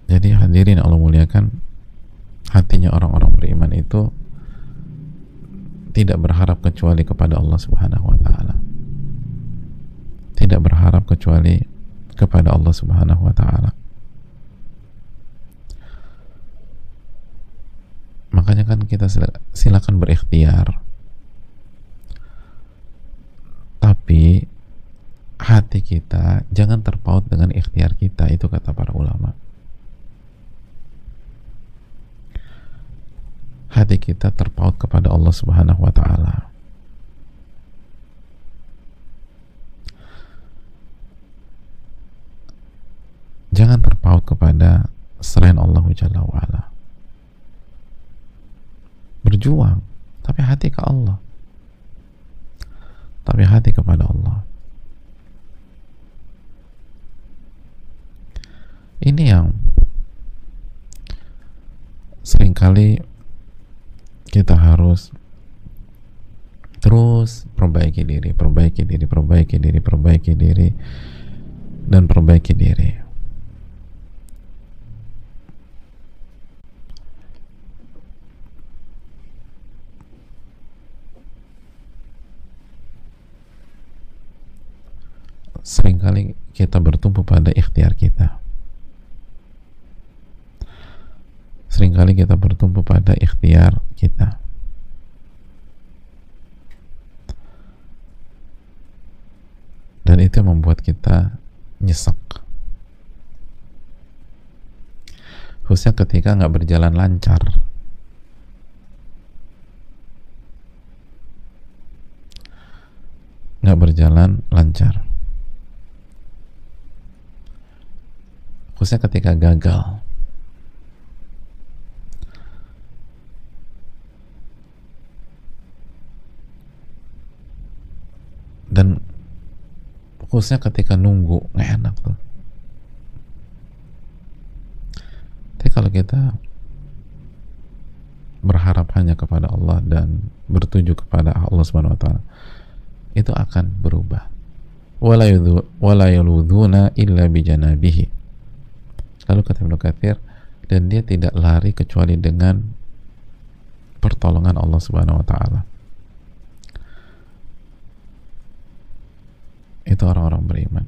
Jadi hadirin Allah muliakan, hatinya orang-orang beriman itu tidak berharap kecuali kepada Allah Subhanahu wa taala. Tidak berharap kecuali kepada Allah Subhanahu wa taala. Makanya kan kita silakan berikhtiar. Tapi hati kita jangan terpaut dengan ikhtiar kita, itu kata para ulama. Hati kita terpaut kepada Allah Subhanahu wa taala. Jangan terpaut kepada selain Allah Jalla wa ala. Berjuang, tapi hati ke Allah. Tapi hati kepada Allah. Ini yang seringkali kita harus terus perbaiki diri, dan perbaiki diri. Seringkali kita bertumpu pada ikhtiar kita. Seringkali kita bertumpu pada ikhtiar kita. Dan itu membuat kita nyesek. Khususnya ketika nggak berjalan lancar. Nggak berjalan lancar. Khususnya ketika gagal. Dan khususnya ketika nunggu, nggak enak tuh. Tapi kalau kita berharap hanya kepada Allah dan bertuju kepada Allah Subhanahu wa taala, itu akan berubah. Wala yaludhuna illa bijanabihi. Lalu kata Ibnu Katsir, dan dia tidak lari kecuali dengan pertolongan Allah Subhanahu wa taala. Itu orang-orang beriman.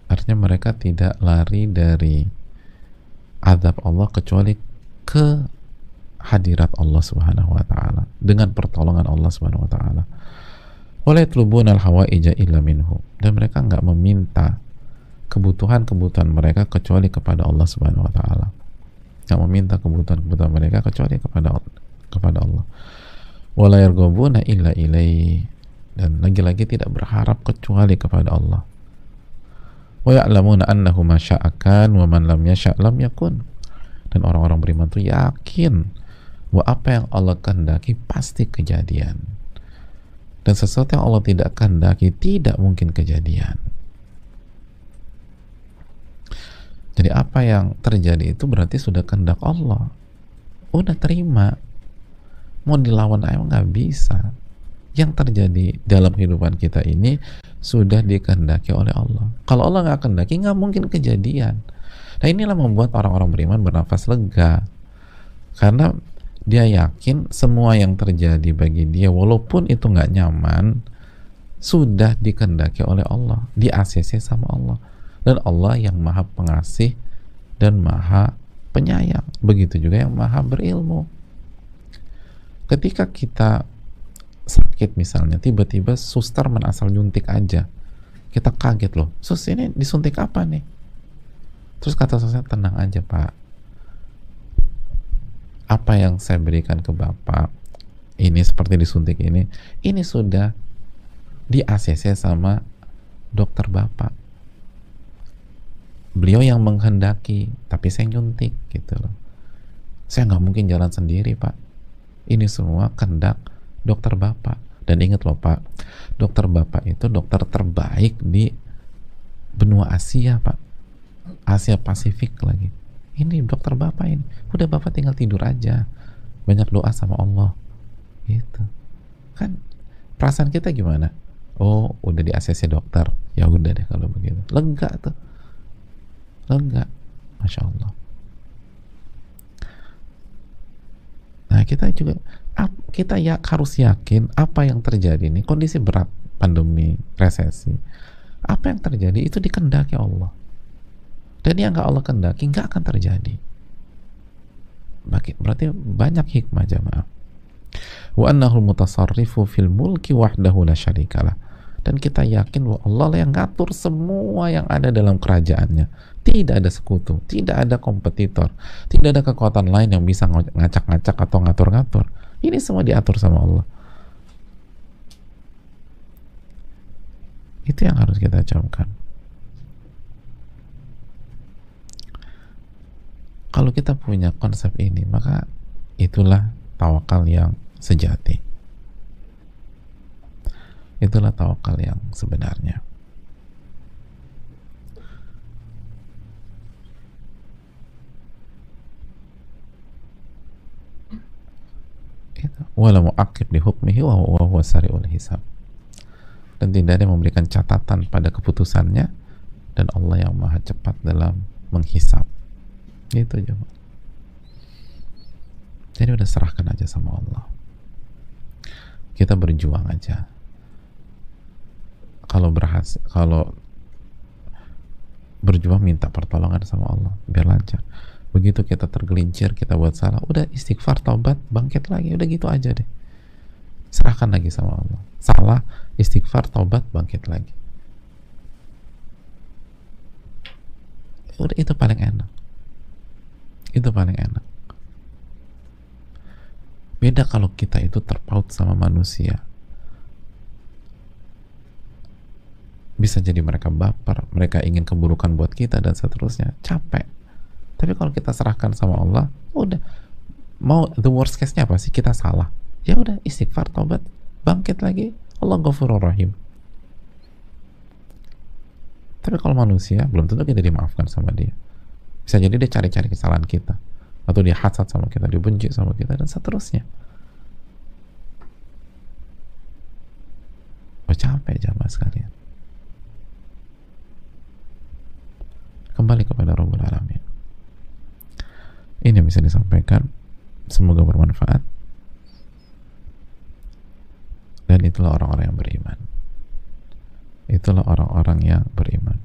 Artinya mereka tidak lari dari azab Allah kecuali ke hadirat Allah Subhanahu wa taala dengan pertolongan Allah Subhanahu wa taala. Wala yatlubuna al-hawaija illa minhu. Dan mereka enggak meminta kebutuhan-kebutuhan mereka kecuali kepada Allah Subhanahu wa taala. Enggak meminta kebutuhan-kebutuhan mereka kecuali kepada Allah. Wala yarghabuna illa ilaihi. Dan lagi-lagi tidak berharap kecuali kepada Allah. Wa ya'lamuna annahu ma syaa kan wa man lam yasha' lam yakun. Dan orang-orang beriman itu yakin bahwa apa yang Allah kehendaki pasti kejadian. Dan sesuatu yang Allah tidak kehendaki tidak mungkin kejadian. Jadi apa yang terjadi itu berarti sudah kehendak Allah. Udah terima. Mau dilawan aja nggak bisa. Yang terjadi dalam kehidupan kita ini sudah dikehendaki oleh Allah. Kalau Allah nggak kehendaki, nggak mungkin kejadian. Nah inilah membuat orang-orang beriman bernafas lega. Karena dia yakin semua yang terjadi bagi dia, walaupun itu nggak nyaman, sudah dikehendaki oleh Allah, di ACC sama Allah. Dan Allah yang maha pengasih dan maha penyayang. Begitu juga yang maha berilmu. Ketika kita sakit misalnya, tiba-tiba suster asal nyuntik aja, kita kaget loh, sus ini disuntik apa nih? Terus kata suster, tenang aja pak, apa yang saya berikan ke bapak ini seperti disuntik ini sudah di ACC sama dokter bapak, beliau yang menghendaki, tapi saya nyuntik gitu loh. Saya nggak mungkin jalan sendiri pak, ini semua kehendak dokter bapak. Dan ingat loh pak, dokter bapak itu dokter terbaik di benua Asia pak, Asia Pasifik lagi. Ini dokter bapak ini, udah bapak tinggal tidur aja, banyak doa sama Allah gitu kan. Perasaan kita gimana? Oh udah di ACC dokter, Ya udah deh kalau begitu, lega tuh, lega, masya Allah. Nah kita juga kita ya harus yakin apa yang terjadi ini kondisi berat, pandemi, resesi, apa yang terjadi itu dikehendaki Allah, dan yang nggak Allah kehendaki nggak akan terjadi. Berarti banyak hikmah jamaah. Wa annahu mutasarrifu fil mulki wahdahu la syarikalah. Dan kita yakin bahwa Allah lah yang ngatur semua yang ada dalam kerajaannya. Tidak ada sekutu, tidak ada kompetitor, tidak ada kekuatan lain yang bisa ngacak-ngacak atau ngatur-ngatur. Ini semua diatur sama Allah. Itu yang harus kita camkan. Kalau kita punya konsep ini, maka itulah tawakal yang sejati. Itulah tawakal yang sebenarnya. Wala mu'aqib li hukmihi wa huwa sari'ul hisab. Dan tidak ada yang memberikan catatan pada keputusannya, dan Allah yang maha cepat dalam menghisab. Itu aja. Jadi udah serahkan aja sama Allah. Kita berjuang aja. Kalau berjuang minta pertolongan sama Allah biar lancar. Begitu kita tergelincir, kita buat salah, udah istighfar, taubat, bangkit lagi, udah gitu aja deh. Serahkan lagi sama Allah. Salah, istighfar, taubat, bangkit lagi. Udah, itu paling enak. Itu paling enak. Beda kalau kita itu terpaut sama manusia. Bisa jadi mereka baper, mereka ingin keburukan buat kita dan seterusnya, capek. Tapi kalau kita serahkan sama Allah, udah, mau the worst case-nya apa sih? Kita salah, ya udah istighfar, taubat, bangkit lagi, Allah Ghafurur Rahim. Tapi kalau manusia, belum tentu kita dimaafkan sama dia. Bisa jadi dia cari-cari kesalahan kita, atau dia hasad sama kita, dia benci sama kita, dan seterusnya. Oh, capek jamaah sekalian. Kembali kepada Rabbul Alamin. Ini yang bisa disampaikan, semoga bermanfaat. Dan itulah orang-orang yang beriman. Itulah orang-orang yang beriman.